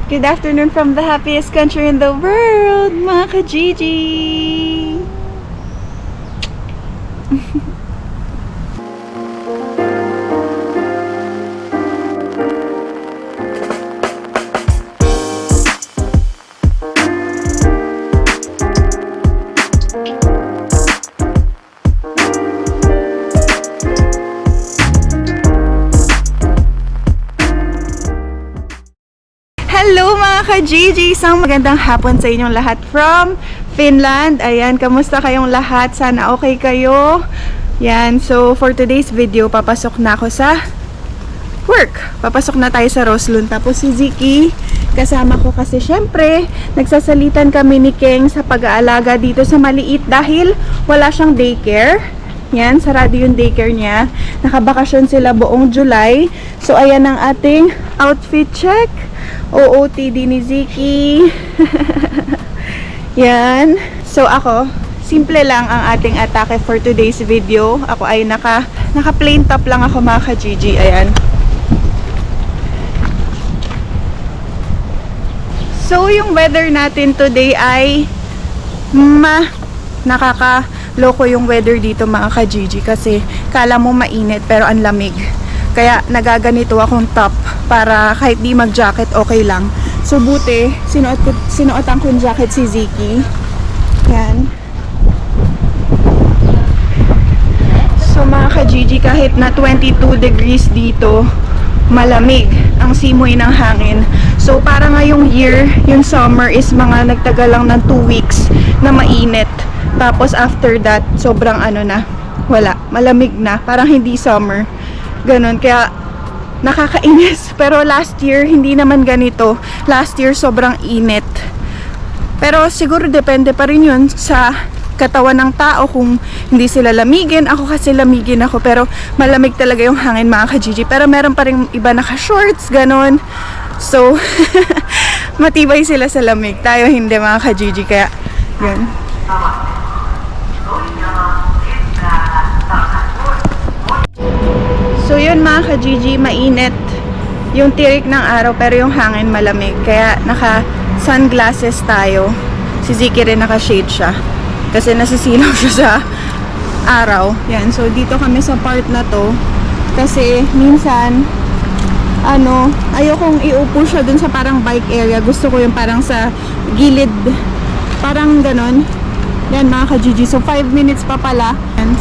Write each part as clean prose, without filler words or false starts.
Good afternoon from the happiest country in the world, mga ka-Gigi! Hello mga ka-Gigi! Isang magandang hapon sa inyong lahat from Finland. Ayan, kamusta kayong lahat? Sana okay kayo. Yan, so for today's video, papasok na ako sa work. Papasok na tayo sa Roslund. Tapos si Ziki, kasama ko kasi syempre, nagsasalitan kami ni Keng sa pag-aalaga dito sa maliit dahil wala siyang daycare. Yan, sarado yung daycare niya. Nakabakasyon sila buong July. So ayan ang ating outfit check. OOTD ni Ziki. Yan. So ako, simple lang ang ating atake for today's video. Ako ay naka plain top lang ako mga ka-Gigi. Ayan. So yung weather natin today ay nakakaloko yung weather dito mga ka-Gigi kasi kala mo mainit pero ang lamig. Kaya nagaganito akong top para kahit di mag-jacket okay lang. So buti, sinuotan ko yung jacket si Ziki. Yan. So mga ka-Gigi, kahit na 22 degrees dito, malamig ang simoy ng hangin. So para ngayong year, yung summer is mga nagtagal lang ng 2 weeks na mainit. Tapos after that, sobrang wala, malamig na, parang hindi summer. Ganon, kaya nakakainis. Pero last year, hindi naman ganito. Last year, sobrang init. Pero siguro depende pa rin yun sa katawan ng tao kung hindi sila lamigin. Ako kasi lamigin ako, pero malamig talaga yung hangin mga ka-Gigi. Pero meron pa rin iba naka-shorts, ganon. So, matibay sila sa lamig. Tayo hindi mga ka-Gigi, kaya yun. So yun mga ka-Gigi, mainit yung tirik ng araw pero yung hangin malamig. Kaya naka sunglasses tayo. Si Ziki rin naka-shade siya kasi nasisilaw siya sa araw. Yan, so dito kami sa part na to kasi minsan ayokong iupo siya dun sa parang bike area. Gusto ko yung parang sa gilid, parang ganon. Yan mga ka-Gigi, so 5 minutes pa pala.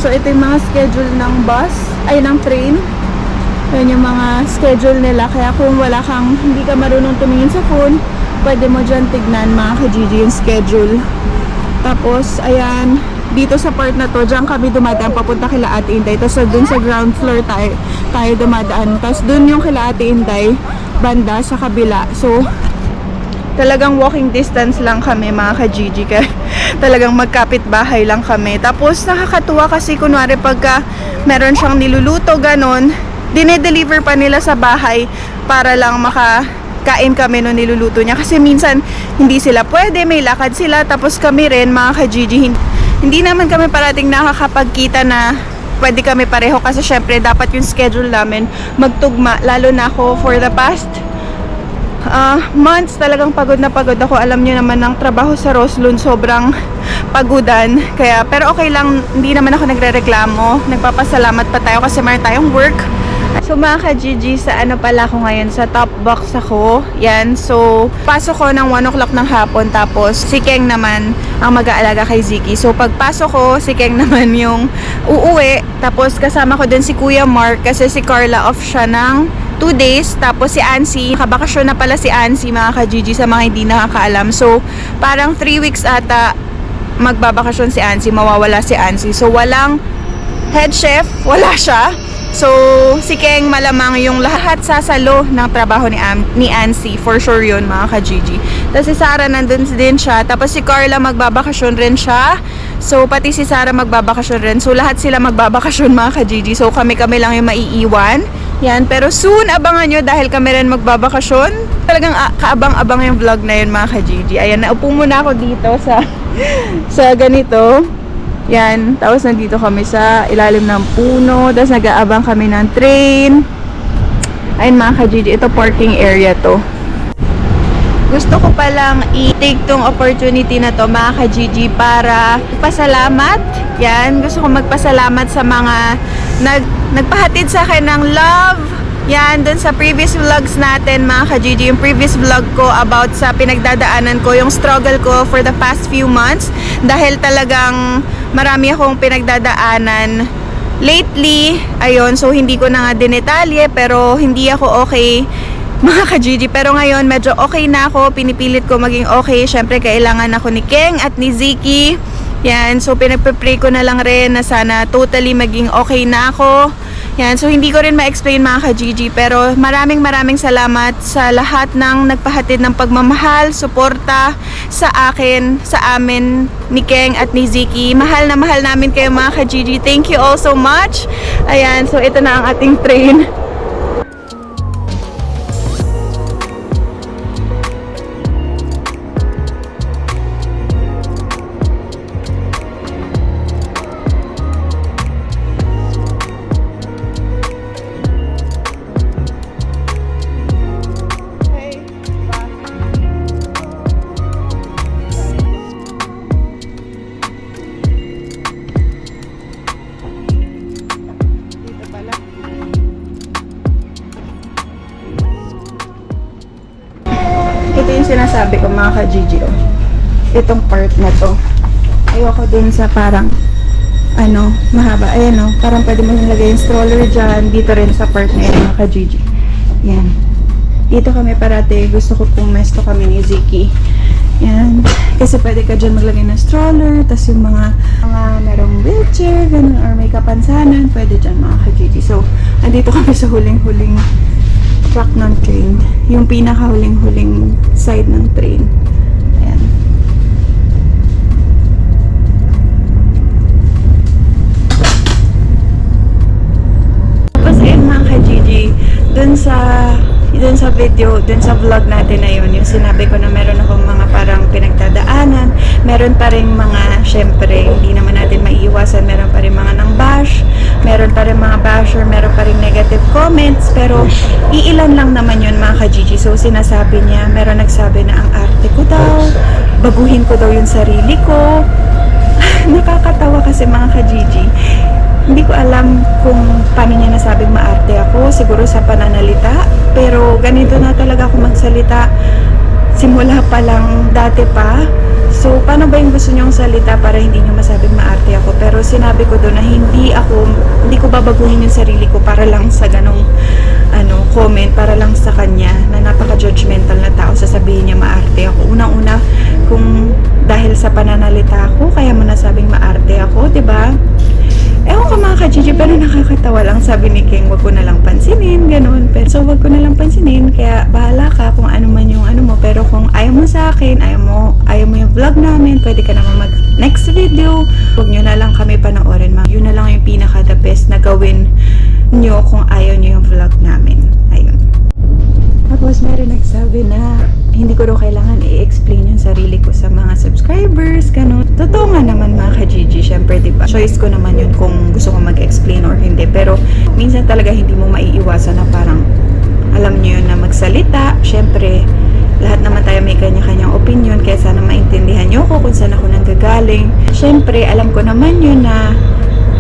So ito yung mga schedule ng bus, ay ng train. Yan yung mga schedule nila. Kaya kung hindi ka marunong tumingin sa phone, pwede mo dyan tignan mga ka-Gigi yung schedule. Tapos ayan, dito sa part na to, dyan kami dumadaan papunta kila Ate Inday. Tapos dun sa ground floor tayo dumadaan. Tapos dun yung kila Ate Inday, banda sa kabila. So talagang walking distance lang kami mga ka-Gigi, kaya talagang magkapit bahay lang kami. Tapos nakakatuwa kasi kunwari pagka meron siyang niluluto ganon, dinedeliver pa nila sa bahay para lang makakain kami nung niluluto niya. Kasi minsan hindi sila pwede, may lakad sila. Tapos kami rin mga ka-Gigi, hindi naman kami parating nakakapagkita na pwede kami pareho kasi syempre dapat yung schedule namin magtugma. Lalo na ako for the past months talagang pagod na pagod ako. Alam niyo naman ng trabaho sa Roslund, sobrang pagudan. Kaya, pero okay lang, hindi naman ako nagrereklamo. Nagpapasalamat pa tayo kasi meron tayong work. So mga ka-Gigi, sa pala ako ngayon? Sa top box ako. Yan, so pasok ko ng 1 o'clock ng hapon. Tapos si Keng naman ang mag-aalaga kay Ziki. So pagpasok ko, si Keng naman yung uuwi. Tapos kasama ko din si Kuya Mark kasi si Carla off siya ng 2 days. Tapos si Ansi, nakabakasyon na pala si Ansi mga ka-Gigi sa mga hindi nakakaalam. So parang 3 weeks ata magbabakasyon si Ansi, mawawala si Ansi. So walang head chef, wala siya. So si Keng malamang yung lahat sasalo ng trabaho ni Ansi, for sure yun mga ka-Gigi. Tapos si Sarah nandun din siya. Tapos si Carla magbabakasyon rin siya. So pati si Sarah magbabakasyon rin. So lahat sila magbabakasyon mga ka-Gigi. So kami lang yung maiiwan. Yan, pero soon abangan nyo dahil kami rin magbabakasyon. Talagang kaabang-abang yung vlog na yun mga ka-Gigi. Ayan, naupo muna ako dito sa ganito. Yan, tapos nandito kami sa ilalim ng puno. Tapos nag-aabang kami ng train. Ayun mga ka-Gigi, ito parking area to. Gusto ko palang i-take tong opportunity na to mga ka-Gigi para pasalamat. Yan, gusto ko magpasalamat sa mga nagpahatid sa akin ng love. Yan, dun sa previous vlogs natin mga ka-Gigi, yung previous vlog ko about sa pinagdadaanan ko, yung struggle ko for the past few months. Dahil talagang marami akong pinagdadaanan lately. Ayun, so hindi ko na nga dinetalye, pero hindi ako okay mga ka-Gigi. Pero ngayon, medyo okay na ako. Pinipilit ko maging okay. Syempre, kailangan ako ni Keng at ni Ziki. Yan, so pinagpe-pray ko na lang rin na sana totally maging okay na ako. Yan, so hindi ko rin ma-explain mga ka-Gigi, pero maraming salamat sa lahat ng nagpahatid ng pagmamahal, suporta sa akin, sa amin, ni Keng at ni Ziki. Mahal na mahal namin kayo mga ka-Gigi. Thank you all so much. Ayan, so ito na ang ating train. Ito yung sinasabi ko mga ka-Gigi, oh. Itong part na to, ayoko dun sa parang mahaba, ayan o, parang pwede mo nilagay yung stroller dyan, dito rin sa part na yan mga ka-Gigi. Yan, dito kami parate, gusto ko pumesto kami ni Ziki. Yan, kasi pwede ka dyan maglagay ng stroller, tas yung mga merong wheelchair, ganun, or may kapansanan, pwede dyan mga ka-Gigi. So, andito kami sa huling-huling track ng train, yung pinaka-huling-huling side ng train. Ayan. Tapos ayun mga ka-Gigi, dun sa video, dun sa vlog natin na yun, yung sinabi ko na meron akong mga parang pinagdadaanan, meron pa rin mga, syempre, hindi naman natin maiiwasan, meron pa rin mga nang bash, meron pa rin mga basher, meron pa rin negative comments, pero iilan lang naman yun mga ka-Gigi. So sinasabi niya, meron nagsabi na ang arte ko daw, baguhin ko daw yung sarili ko. Nakakatawa kasi mga ka-Gigi. Hindi ko alam kung paano niya nasabing maarte ako, siguro sa pananalita, pero ganito na talaga ako magsalita simula pa lang dati pa. So, paano ba yung gusto niyong salita para hindi niyo masabing maarte ako? Pero sinabi ko doon na hindi ko babaguhin yung sarili ko para lang sa ganong comment, para lang sa kanya na napaka-judgmental na tao, sasabihin niya maarte ako. Unang-una, kung dahil sa pananalita ko, kaya mo nasabing maarte ako, 'di ba? Ewan ko mga ka-Gigi, pero nakakatawa lang. Sabi ni King, wag ko na lang pansinin, ganun. Pero, so, wag ko na lang pansinin, kaya bahala ka kung ano man yung mo. Pero kung ayaw mo sa akin, ayaw mo yung vlog namin, pwede ka naman mag-next video. Huwag nyo na lang kami panoorin, mga. Yun na lang yung pinaka-the best na gawin nyo kung ayaw nyo yung vlog namin. Ayun. Tapos, meron nagsabi na hindi ko daw kailangan i-explain yung sarili ko sa mga subscribers, ganun. Totoo nga naman mga ka-Gigi, syempre, diba? Choice ko naman yun kung gusto ko mag-explain or hindi. Pero, minsan talaga hindi mo maiiwasan na parang, alam nyo yun na magsalita. Syempre, lahat naman tayo may kanya-kanyang opinion, kaya sana maintindihan nyo ko kung saan ako nanggagaling. Syempre, alam ko naman yun na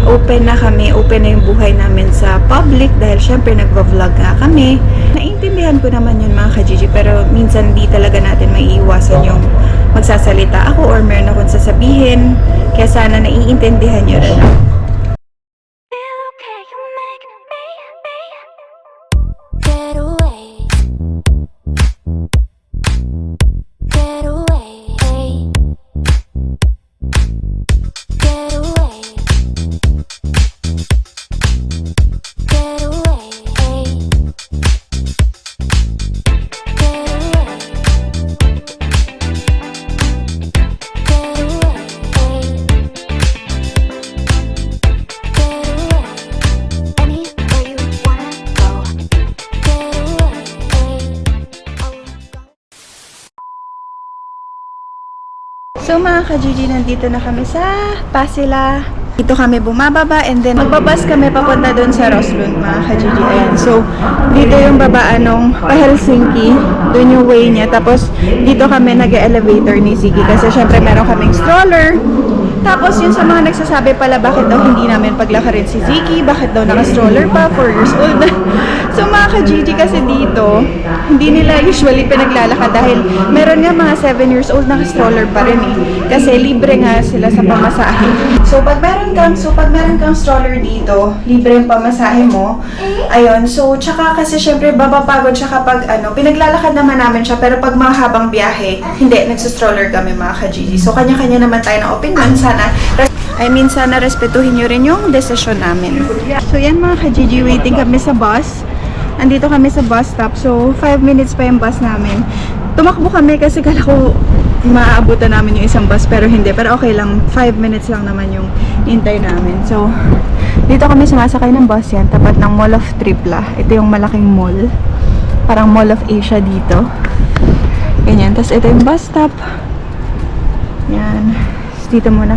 open na kami, open na yung buhay namin sa public dahil syempre nagva-vlog nga kami. Naiintindihan ko naman yun mga ka-Gigi, pero minsan di talaga natin maiiwasan yung magsasalita ako or meron akong sasabihin, kaya sana naiintindihan nyo rin ako. So mga ka-Gigi, nandito na kami sa Pasila. dito kami bumababa and then magbabas kami papunta doon sa Roslund, mga ka-Gigi. Ayan. So, dito yung babaan nung pa-Helsinki. Doon yung way niya. Tapos, dito kami nag-elevator ni Ziggy kasi syempre meron kaming stroller. Tapos, yun sa mga nagsasabi pala bakit daw hindi namin paglakarin si Ziggy, bakit daw naka-stroller pa, 4 years old. So, mga ka-Gigi kasi dito, hindi nila usually pinaglalakad dahil meron nga mga 7 years old naka-stroller pa rin eh. Kasi libre nga sila sa pamasahe. So, pag meron kang stroller dito, libre yung pamasahe mo. Ayun. So, tsaka kasi syempre babapagod siya kapag pinaglalakad naman namin siya. Pero pag mahabang biyahe, hindi, nagsastroller kami mga ka-Gigi. So, kanya-kanya naman tayo ng opinion. Sana respetuhin nyo rin yung desisyon namin. So, yan mga ka-Gigi, waiting kami sa bus. Andito kami sa bus stop. So, 5 minutes pa yung bus namin. Tumakbo kami kasi kala ko maaabutan namin yung isang bus pero hindi. Pero okay lang, 5 minutes lang naman yung hintay namin. So, dito kami sumasakay ng bus yan. Tapat ng Mall of Tripla. Ito yung malaking mall. Parang Mall of Asia dito. Ganyan. Tapos ito yung bus stop. Yan. Tapos dito muna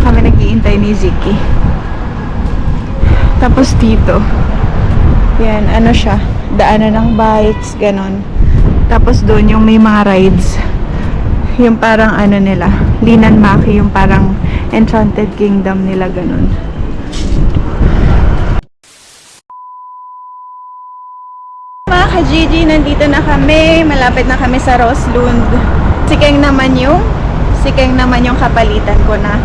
kami nag-iintay ni Ziki. Tapos dito. Yan, siya. Daanan ng bikes, ganon. Tapos doon yung may mga rides. Yung parang nila, Linan Maki, yung parang Enchanted Kingdom nila, ganon. Mga ka-Gigi, nandito na kami. Malapit na kami sa Roslund. Sikeng naman yung kapalitan ko na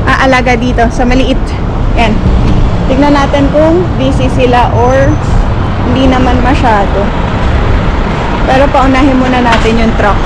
aalaga dito sa maliit. Yan. Tignan natin kung busy sila or hindi naman masyado. Pero paunahin muna natin yung truck.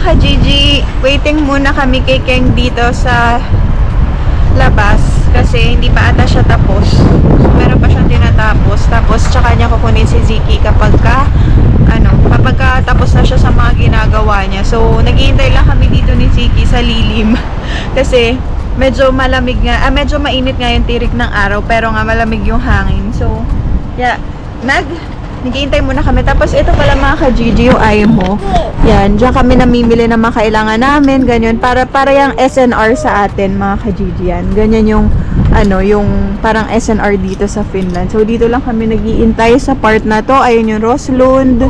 Ka-Gigi, waiting muna kami kay Keng dito sa labas kasi hindi pa ata siya tapos. So, meron pa siyang tinatapos. Tapos, tsaka niya kukunin si Ziki kapag tapos na siya sa mga ginagawa niya. So, naghihintay lang kami dito ni Ziki sa lilim. Kasi, medyo malamig nga, medyo mainit nga yung tirik ng araw, pero nga malamig yung hangin. So, yeah, naghihintay muna kami. Tapos ito pala mga ka-Gigi, yung IMO. Yan, dyan kami namimili ng mga kailangan namin. Ganyan, para yung SNR sa atin mga ka-Gigi yan. Ganyan yung, yung parang SNR dito sa Finland. So dito lang kami naghihintay sa part na to. Ayun yung Roslund.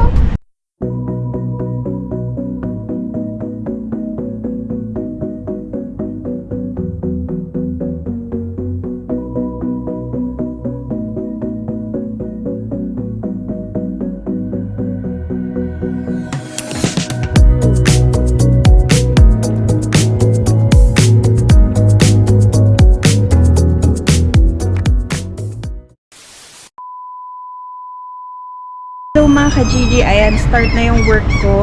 So mga ka-Gigi, ayan, start na yung work ko.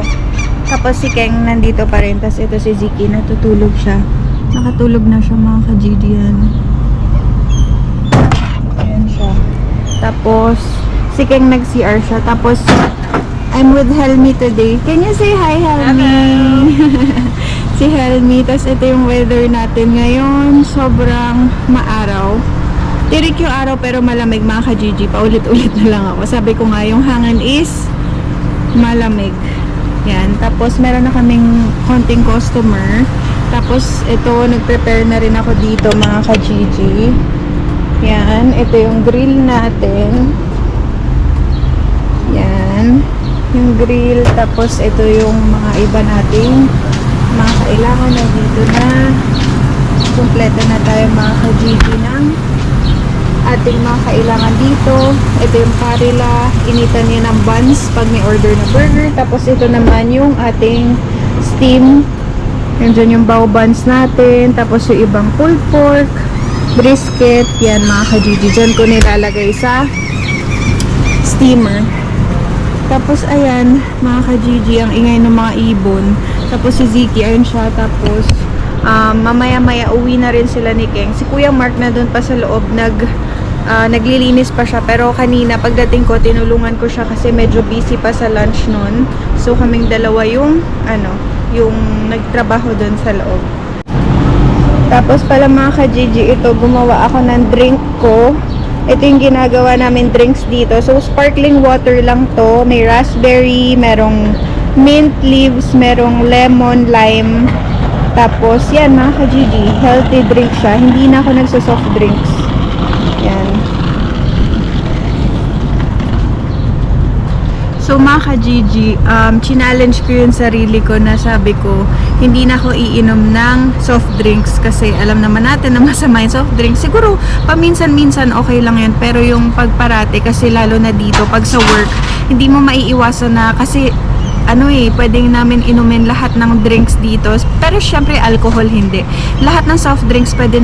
Tapos si Keng nandito pa rin. Tapos ito si Ziki, natutulog siya. Nakatulog na siya mga ka-Gigi yan. Ayan siya. Tapos si Keng nag-CR siya. Tapos I'm with Helmi today. Can you say hi, Helmi? Si Helmi. Tapos ito yung weather natin ngayon. Sobrang maaraw. Tirik yung araw pero malamig mga ka-Gigi. Paulit-ulit na lang ako. Sabi ko nga yung hangin is malamig. Yan. Tapos meron na kaming konting customer. Tapos ito, nag-prepare na rin ako dito mga ka-Gigi. Yan. Ito yung grill natin. Yan. Yung grill. Tapos ito yung mga iba nating mga kailangan na dito na. Kompleto na tayo mga ka-Gigi ng ating mga kailangan dito. Ito yung Karila, initan niya ng buns pag may order na burger. Tapos ito naman yung ating steam. Yan dyan yung bao buns natin. Tapos yung ibang pulled pork, brisket. Yan mga ka-Gigi. Dyan ko nilalagay sa steamer. Tapos ayan, mga ka-Gigi, ang ingay ng mga ibon. Tapos si Ziki, ayun siya. Tapos mamaya-maya uwi na rin sila ni Keng. Si Kuya Mark na doon pa sa loob naglilinis pa siya, pero kanina pagdating ko tinulungan ko siya kasi medyo busy pa sa lunch noon. So kaming dalawa yung nagtrabaho doon sa loob. Tapos pala mga ka-Gigi, ito gumawa ako ng drink ko. Ito yung ginagawa namin drinks dito. So sparkling water lang to. May raspberry, merong mint leaves, merong lemon, lime. Tapos yan mga ka-Gigi, healthy drink siya. Hindi na ako nagsa-soft drinks. Yan. So mga ka-Gigi, challenge ko yung sarili ko na sabi ko, hindi na ako iinom ng soft drinks kasi alam naman natin na masama yung soft drinks. Siguro, paminsan-minsan okay lang yun, pero yung pagparate kasi lalo na dito, pag sa work, hindi mo maiiwasan na kasi pwedeng namin inumin lahat ng drinks dito. Pero syempre, alcohol hindi. Lahat ng soft drinks pwede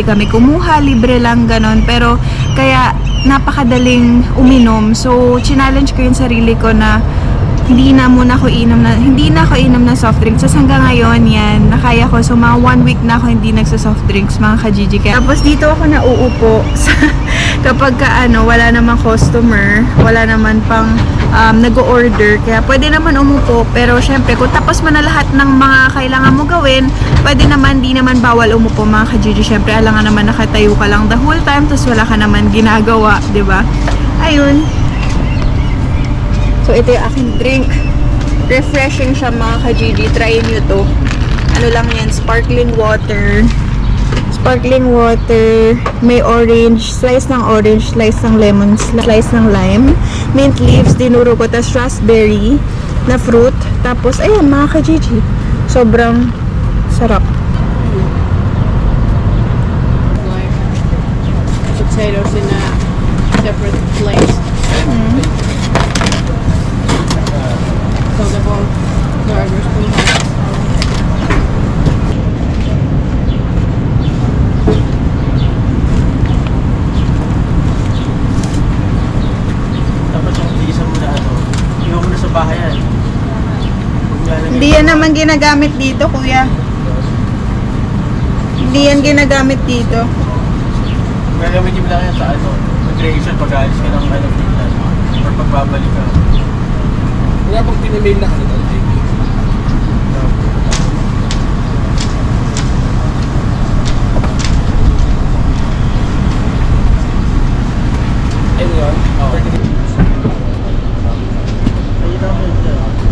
kami kumuha, libre lang, ganon. Pero, kaya, napakadaling uminom. So, challenge ko yung sarili ko na hindi na ako inom ng soft drinks. So, hanggang ngayon, yan, nakaya ko. So, mga 1 week na ako hindi nagsa-soft drinks, mga ka-Gigi. Tapos, dito ako nauupo kapag wala namang customer, wala naman pang nag-order. Kaya, pwede naman umupo. Pero, syempre, kung tapos mo na lahat ng mga kailangan mo gawin, pwede naman, di naman bawal umupo, mga ka-Gigi. Syempre, alangan naman nakatayo ka lang the whole time, tapos wala ka naman ginagawa, di ba? Ayun. So, ito yung aking drink. Refreshing siya, mga ka-Gigi. Try nyo to. Ano lang yan, sparkling water. Sparkling water. May orange. Slice ng orange. Slice ng lemon. Slice ng lime. Mint leaves. Dinuro ko. Tapos raspberry na fruit. Tapos, ayan, mga ka-Gigi. Sobrang sarap. Like potatoes in a separate place. So the both burgers we have. Tapos yung isa mo na iwan mo na sa bahay yan. Hindi yan naman ginagamit dito, kuya. Hindi yan ginagamit dito. Gagamitin mo lang yan sa recreation pag-aalis ka ng fitness or pagbabalik ka. Wala pang pinamail na kanila. Ayun yun? Oo.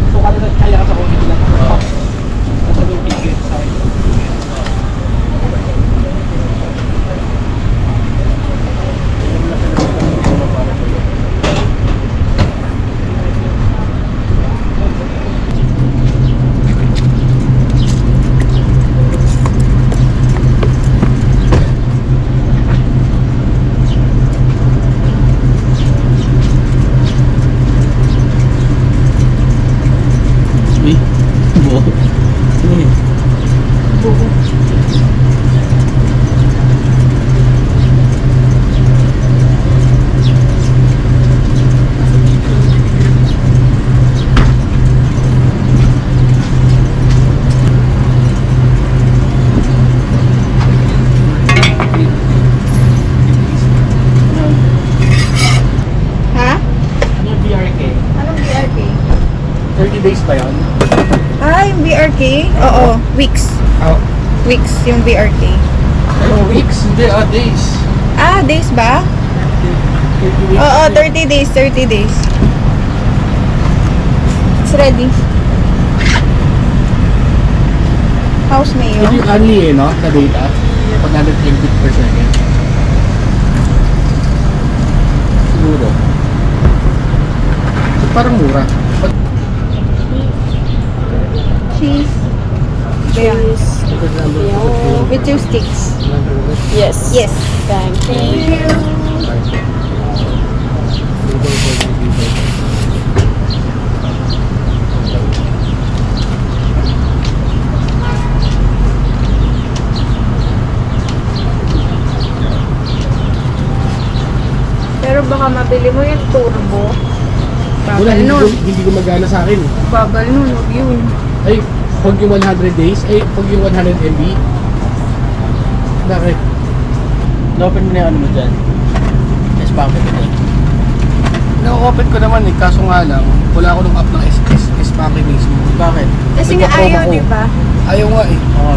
So, kaya ka sa comedy lang. Kasi yung ticket sa akin. Ha? Ano yung BRK? Anong BRK? 30 days ba yun? Ah, yung BRK? Oo, weeks. Oh. Weeks, yung BRK. Weeks? Hindi, days. Ah, days ba? 30 days. Oo, 30 days, 30 days. It's ready. House mayo. Ito yung only no? Na data. 120 per second. Siguro. So, parang mura. Cheese. Cheese. With 2 sticks. Yes. Yes. Thank you. Pero baka mabili mo yung turbo. Wala, Babal nun. hindi gumagana sa akin. Babal nun, huwag yun. Ay, Huwag yung 100 days, huwag yung 100 MB. Bakit? Na-open mo na yung ano mo dyan. Spam mo dyan. Na-open ko naman eh, kaso nga lang, wala ako nung app ng S-Bank mismo. Bakit? Kasi nga Nagpa-promo ayaw, ko. di ba? Ayaw nga eh. Oo.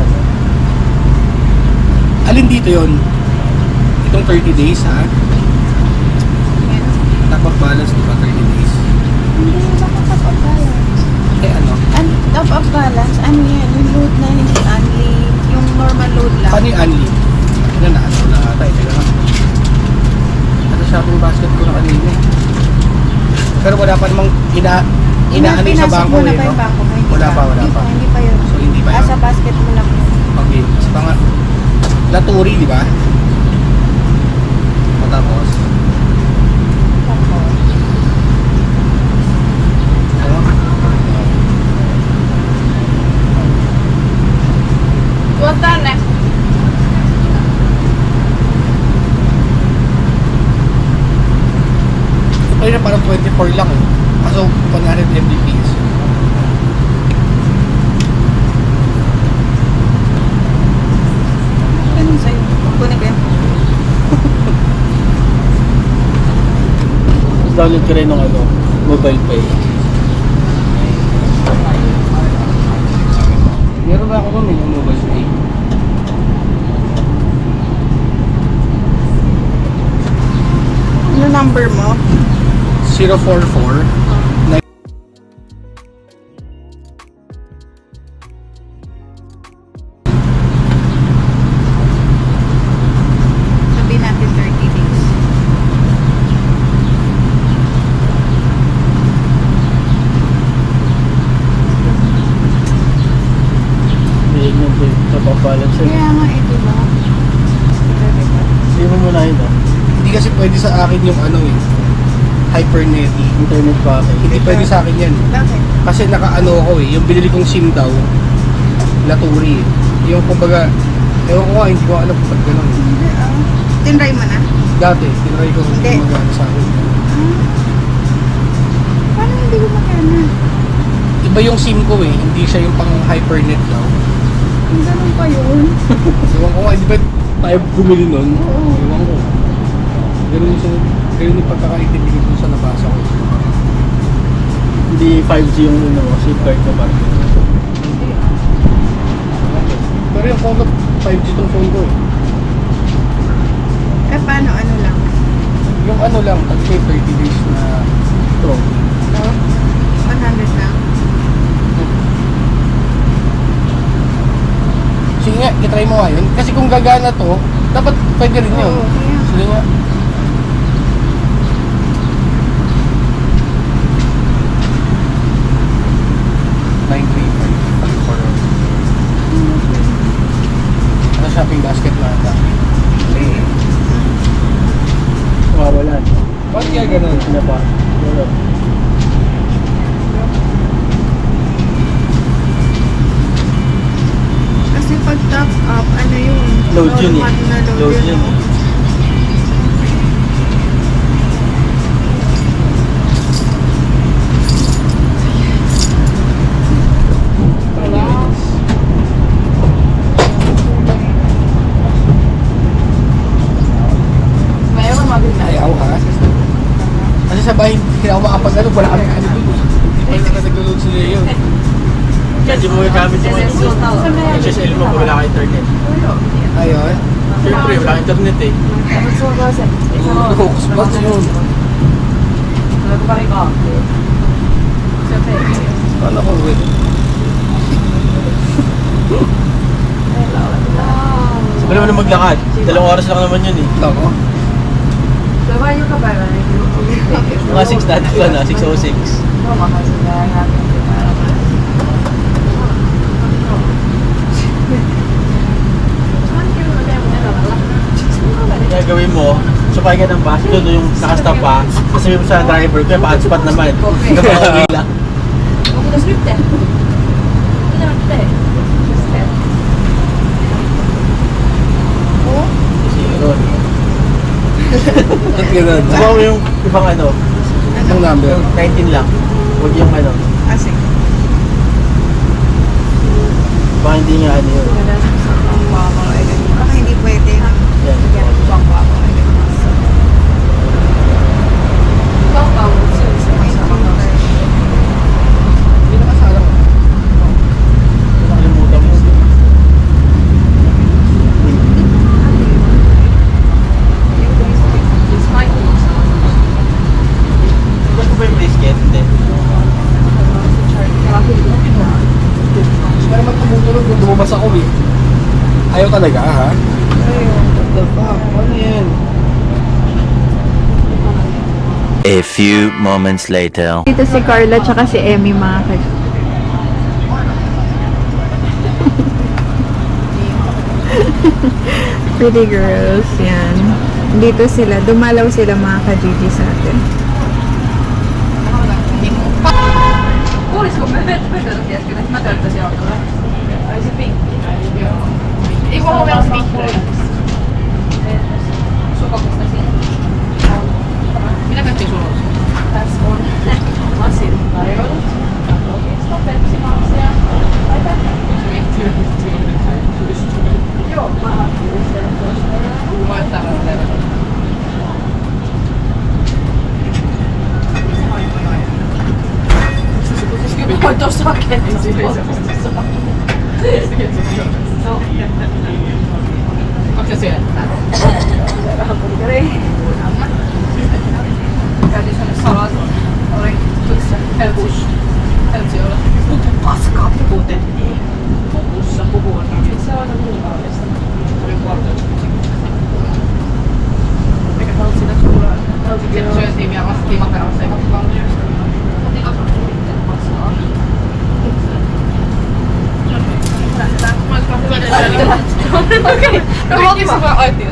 Alin dito yon? Itong 30 days ha? Dapat balance di ba 30 days? Hindi, bakit top of balance? Eh ano? Top of balance, ano yan? Yung load na hindi only, yung normal load lang. Paano yung unli? Ano na? Ano na ata? Ito lang. Ano shopping basket ko na kanina eh. Pero wala pa namang inaano sa bangko mo na eh. ba No? yung bangko mo? Hindi Wala pa. Hindi pa yun. So hindi pa yun. Asa basket mo lang yun. Okay. Isa pa nga. Laturi, di ba? O tapos? Ano? Wata na. Ayun na parang 24 lang eh. Kaso 100 Mbps. Ganun sa'yo. Kunin ko yan. Tapos download ka rin ng ano, mobile pay. Meron ba ako kung may mobile pay? Ano number mo? 044 Sabi natin 30 days. Bilig mo sa pag-balance. Kaya nga eh, di ba? Hindi mo muna yun ah. Hindi kasi pwede sa akin yung ano eh, Hypernet. Internet package. Hindi pwede sa akin yan. Bakit? Kasi nakaano ako eh, yung binili kong SIM daw, Laturi eh. Yung kumbaga, ewan ko nga, hindi ko alam kung ba't ganun. Hindi ah. Tinry mo na? Dati, tinry ko Hindi. gumagana sa akin. Paano hindi gumagana? Iba yung SIM ko eh, hindi siya yung pang Hypernet daw. Ang ganun pa yun. Ewan ko nga, di ba tayo bumili nun? Oo. Ewan ko. Ganun yung pagkakaintindi ko sa nabasa ko. Hindi 5G yung ano, SIM card ko ba? Pero yung phone ko, 5G tong phone ko eh. Eh paano ano lang? Yung ano lang, tag 30 days na pro. Ito? 100 lang. Sige nga, itry mo nga yun. Kasi kung gagana to, dapat pwede rin yun. Oo, kaya. Sige nga. Ano shopping basket na ata? Mawawalan. Bakit kaya ganun? Ano pa? Wala. Kasi pag top up, ano yun? Load yun eh. Normal na load, Load yun. oh. Ayaw ha? Kasi sa bahay, hindi ako makapag-ano, wala kami ano dun eh. Hindi pa na nag-load sila yun. Kaya di mo gamit yung ano. SSL mo kung wala ka internet. Ayun. Siyempre, wala ka internet eh. Focus plus yun. Kala ko wait. Sabi naman na maglakad. 2 oras lang naman yun eh. Ako? Mga 6 natin pa na, 6:06. Kaya gawin mo, supay ka ng bus, doon yung nakastop pa, sasabihin mo sa driver, kaya pa-spot naman. Kapag lang. Kasi yun. Ba't ganun? Subukan mo yung ibang ano, Ang number? yung 19 lang. Huwag yung ano. Ah, sige. hindi nga ano yun. Baka hindi pwede. Yan. Hindi na kasalang. Nakalimutan mo. Gusto ba yung brisket? Hindi. Pero magtumutulog kung lumabas ako eh. Ayaw talaga ha? What the fuck? Ano yan? A few moments later. Dito si Carla tsaka si Emmy mga Pretty girls, yan. Dito sila, dumalaw sila mga ka-Gigi sa atin. Olisiko me vetänyt, tiedätkö, että mä käyttäisin autolla? Ai se pinkki. Joo. Ei kun on vielä se pinkki. Supakusta siinä. Mitä kaikki sulla on? Tässä on lasin tarjoilut. Lokista, pepsimaksia. Joo, mä ajattelin sen tuosta. Voi ottaa rauteella. Voi tuossa rakennassa. Onko se siellä? Vähän burgeria. Käytiin sinne salat. Oli tuossa Heltsiolla. Pupu paskaa, puhutettiin. Pupussa puhua. Se on aina kuukaudesta. Se oli puolitoista. Eikä haluat sitä suoraan. Sitten syötiin vielä vastiin makaronissa ja kakkakallia. Otin kakkakallia. Okei, no kaikki se vaan ajettiin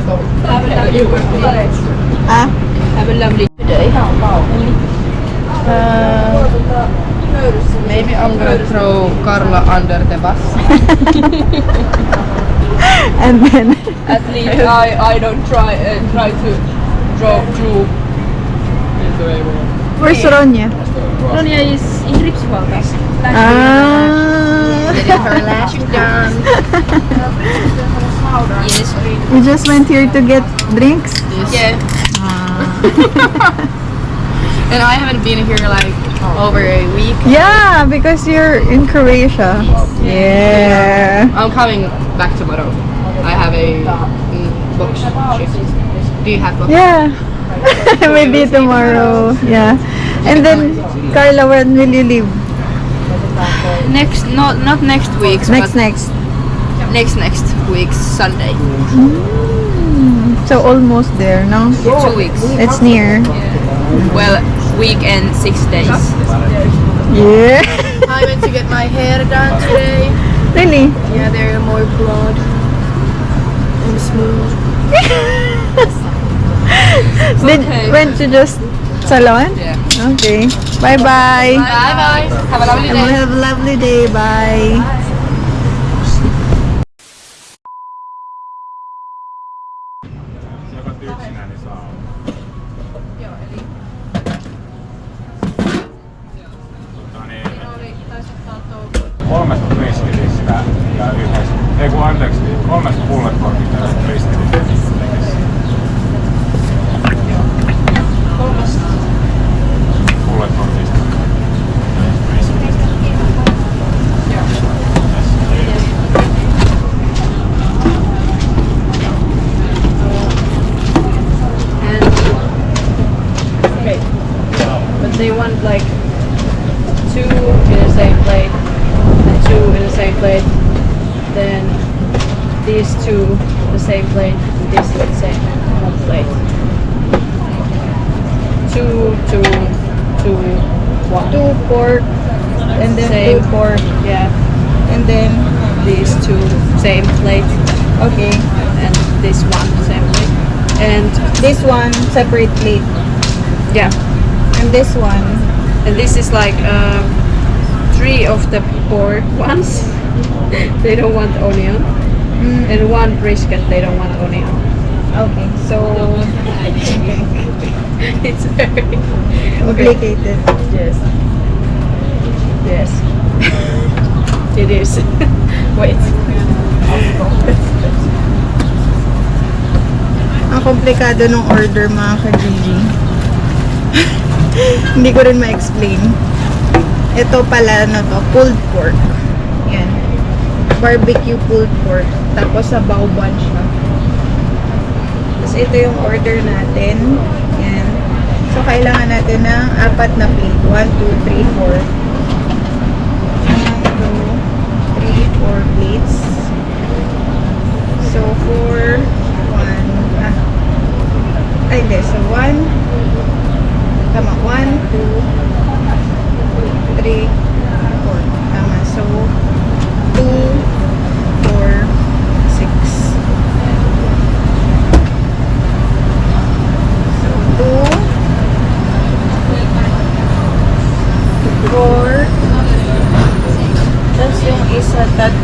Ah? Have a lovely day. Maybe I'm gonna throw Carla under the bus. And then, At least I don't try to drove through. where's Ronya? Ronja is in Ripsvalta. Ah. Getting her lashes done. Yes. You just went here to get drinks? Yeah. And I haven't been here like over a week. Yeah, because you're in Croatia. Yeah. I'm coming back tomorrow. I have a box shift. Do you have box? Yeah. Maybe tomorrow. Yeah. And then, Carla, when will you leave? Next, not next week. Next Next week's Sunday. So almost there, no? 2 weeks. It's near. Well, week and 6 days. Yeah. I went to get my hair done today. Really? Yeah, they're more broad and smooth. okay. Went to just salon? Yeah. Okay. Bye-bye. Bye bye. Have a lovely day. Have a lovely day. Bye. Kolmesta ristilistä ja yhdestä, ei kun anteeksi, 3 bulletkortista ja ristilistä. Bulletkortista. Okay. But they want like 2 in the same plate and 2 in the same plate. Then these 2 the same plate and this the same plate. 2, 2, 2, 1. 2 pork. And then Same 2 pork. Yeah. And then, These 2 same plate okay. and this one same plate. And This one, separate plate. yeah. And this one, And this is like 3 of the pork ones. They don't want onion. And 1 brisket, they don't want onion. okay. So, It's very complicated. Yes. Yes. It is. Wait. komplikado nung order mga ka-Gigi. Hindi ko rin ma-explain. Ito pala, ano to, pulled pork. Yan. Barbecue pulled pork. Tapos sa baoban siya. Tapos ito yung order natin. Yan. So, kailangan natin ng 4 na plate. 1, 2, 3, 4. 1, 2, 3, 4 plates. So, 4, 1, ay, hindi. So, 1, tama, 1, 2, 3, 4. Tama. So, 2, 4, 6. So, 2, 4, tapos yung isa, 3,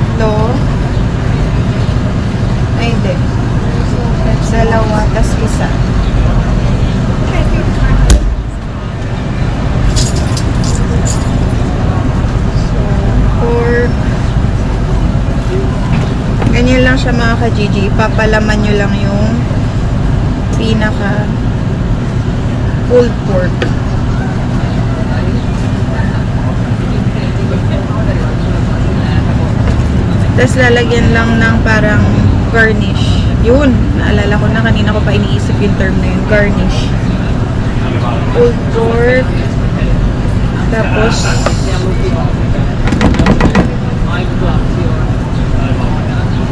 ay, hindi. Dalawa, tapos isa. Ganyan lang siya mga ka-Gigi. Papalaman nyo lang yung pinaka pulled pork. Tapos lalagyan lang ng parang garnish. Yun, naalala ko na kanina ko pa iniisip yung term na yun. Garnish. Pulled pork. Tapos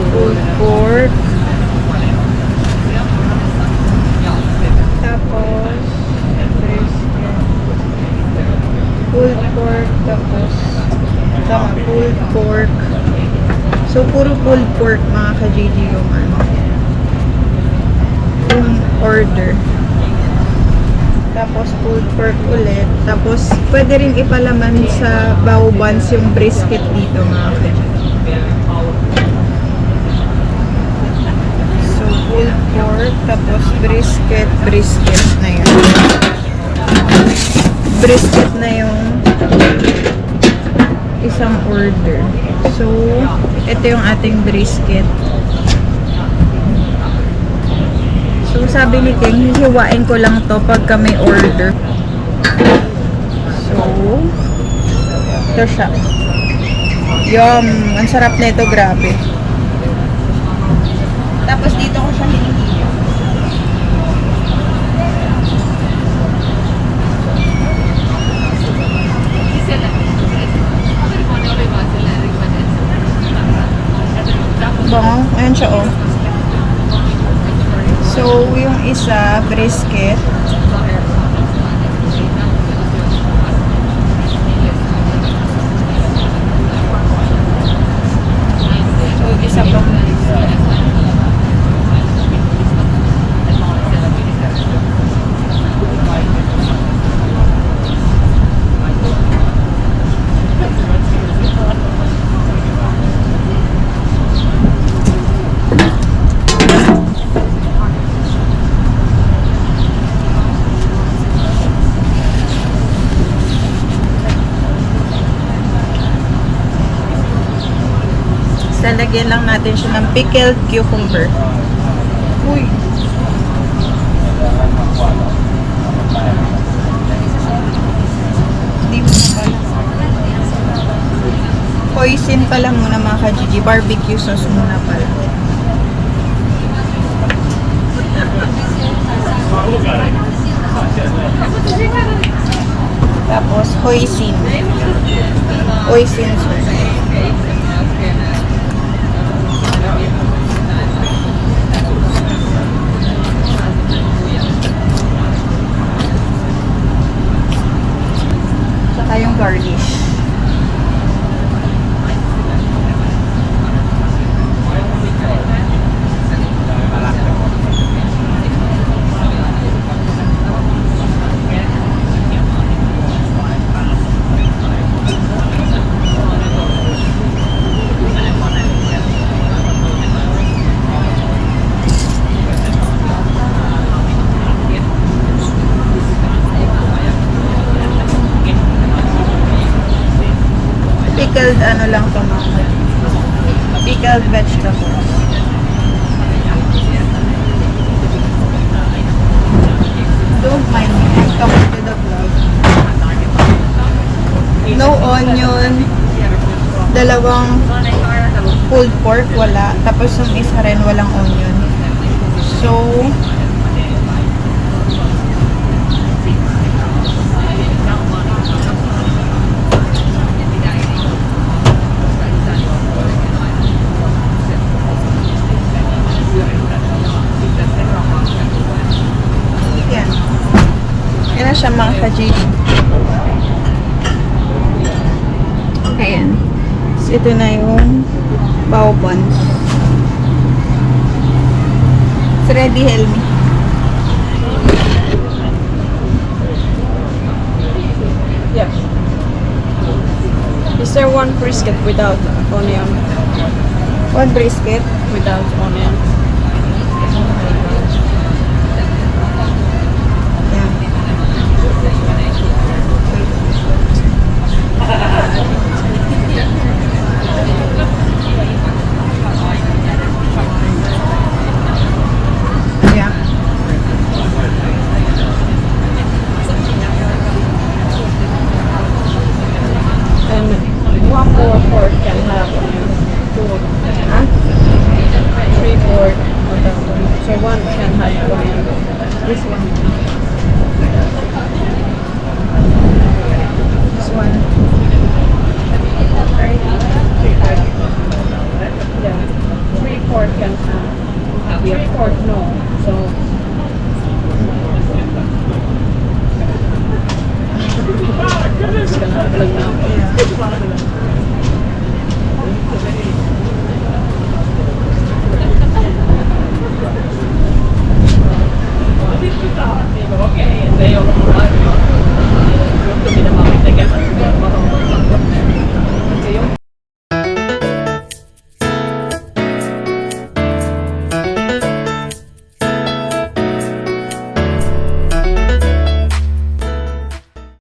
pulled pork. Tapos pulled pork. Tapos tama, pulled pork. So, puro pulled pork mga ka-Gigi yung ano. Yung order. Tapos pulled pork ulit. Tapos pwede rin ipalaman sa bao buns yung brisket dito mga ka-Gigi. So, pulled pork. Tapos brisket na yun. Brisket na yung isang order. So, ito yung ating brisket. So, sabi ni King, hihiwain ko lang to pagka may order. So, ito siya. Yum! Ang sarap na ito, grabe. Tapos dito ko siya hinihilo. Bango. Ayan siya, oh. So, yung isa, brisket. So, isa pa. Lalagyan lang natin siya ng pickled cucumber. Uy! Hindi mo na pala. Hoisin pala muna mga ka-Gigi. Barbecue sauce muna pala. Tapos hoisin. Hoisin sauce. Yung garnish. Pickled ano lang to mga pickled vegetables. no onion, dalawang pulled pork, wala. Tapos yung isa rin, walang onion. So, yan. Yan na siya mga ka-JD. Ayan. So, ito na yung bao buns. It's ready, Helmi. Yep. Is there one brisket without onion? One brisket. Without